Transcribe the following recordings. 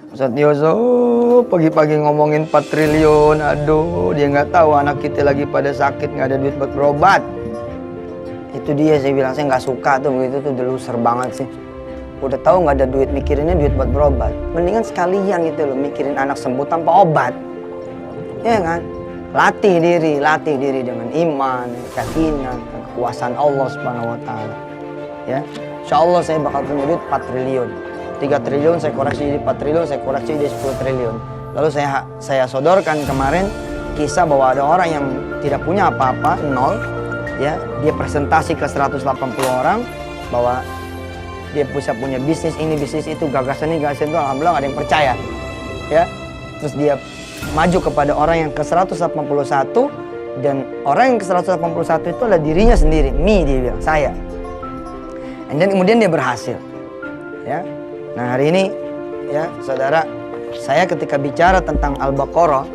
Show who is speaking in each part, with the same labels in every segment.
Speaker 1: Ustadz Yusuf pagi-pagi ngomongin 4 triliun. Aduh, dia nggak tahu anak kita lagi pada sakit, nggak ada duit buat berobat. Itu dia, saya bilang saya nggak suka tuh begitu tuh, deluser banget sih. Udah tahu nggak ada duit, mikirinnya duit buat berobat. Mendingan sekalian gitu loh, mikirin anak sembuh tanpa obat. Ya kan? Latih diri dengan iman, keyakinan, kekuasaan Allah Subhanahu wa taala. Ya. Insyaallah saya bakal punya duit 4 triliun. 3 triliun saya koreksi jadi 4 triliun, saya koreksi jadi 10 triliun. Lalu saya sodorkan kemarin kisah bahwa ada orang yang tidak punya apa-apa, nol, ya, dia presentasi ke 180 orang bahwa dia bisa punya bisnis ini, bisnis itu, gagasan ini, gagasan itu, alhamdulillah ada yang percaya. Ya. Terus dia maju kepada orang yang ke 181 dan orang yang ke 181 itu adalah dirinya sendiri, dia bilang, saya. Dan kemudian dia berhasil. Ya. Nah, hari ini ya, saudara, saya ketika bicara tentang Al-Baqarah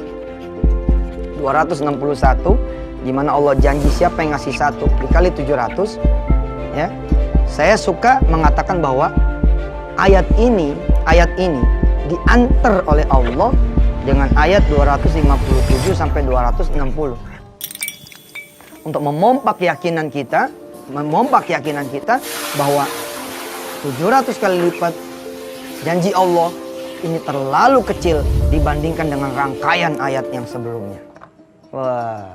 Speaker 1: 261 di mana Allah janji siapa yang ngasih 1 dikali 700, ya. Saya suka mengatakan bahwa ayat ini diantar oleh Allah dengan ayat 257 sampai 260 untuk memompa keyakinan kita bahwa 700 kali lipat janji Allah ini terlalu kecil dibandingkan dengan rangkaian ayat yang sebelumnya. Wah,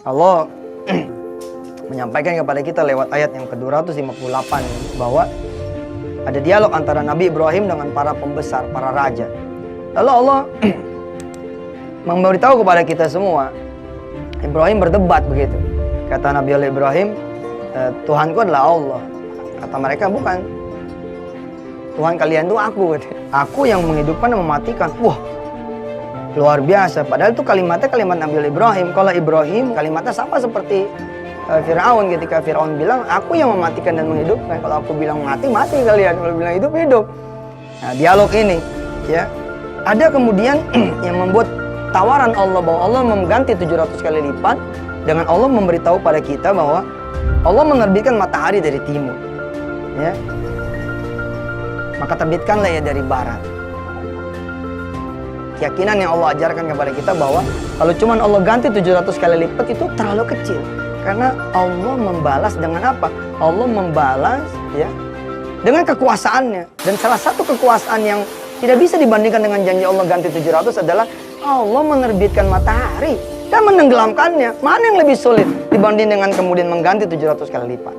Speaker 1: Allah menyampaikan kepada kita lewat ayat yang ke-258 bahwa ada dialog antara Nabi Ibrahim dengan para pembesar, para raja. Lalu Allah memberitahu kepada kita semua, Ibrahim berdebat begitu. Kata Nabi Ibrahim, Tuhanku adalah Allah. Kata mereka, bukan. Tuhan kalian itu aku yang menghidupkan dan mematikan. Wah, luar biasa. Padahal itu kalimatnya kalimat Nabi Ibrahim. Kalau Ibrahim kalimatnya sama seperti Fir'aun ketika Fir'aun bilang, aku yang mematikan dan menghidupkan. Kalau aku bilang mati, mati kalian. Kalau bilang hidup, hidup. Nah, dialog ini, ya, ada kemudian yang membuat tawaran Allah bahwa Allah mengganti 700 kali lipat dengan Allah memberitahu pada kita bahwa Allah menerbitkan matahari dari timur. Ya. Maka terbitkanlah ya dari barat. Keyakinan yang Allah ajarkan kepada kita bahwa kalau cuma Allah ganti 700 kali lipat itu terlalu kecil. Karena Allah membalas dengan apa? Allah membalas ya dengan kekuasaannya. Dan salah satu kekuasaan yang tidak bisa dibandingkan dengan janji Allah ganti 700 adalah Allah menerbitkan matahari dan menenggelamkannya. Mana yang lebih sulit dibanding dengan kemudian mengganti 700 kali lipat?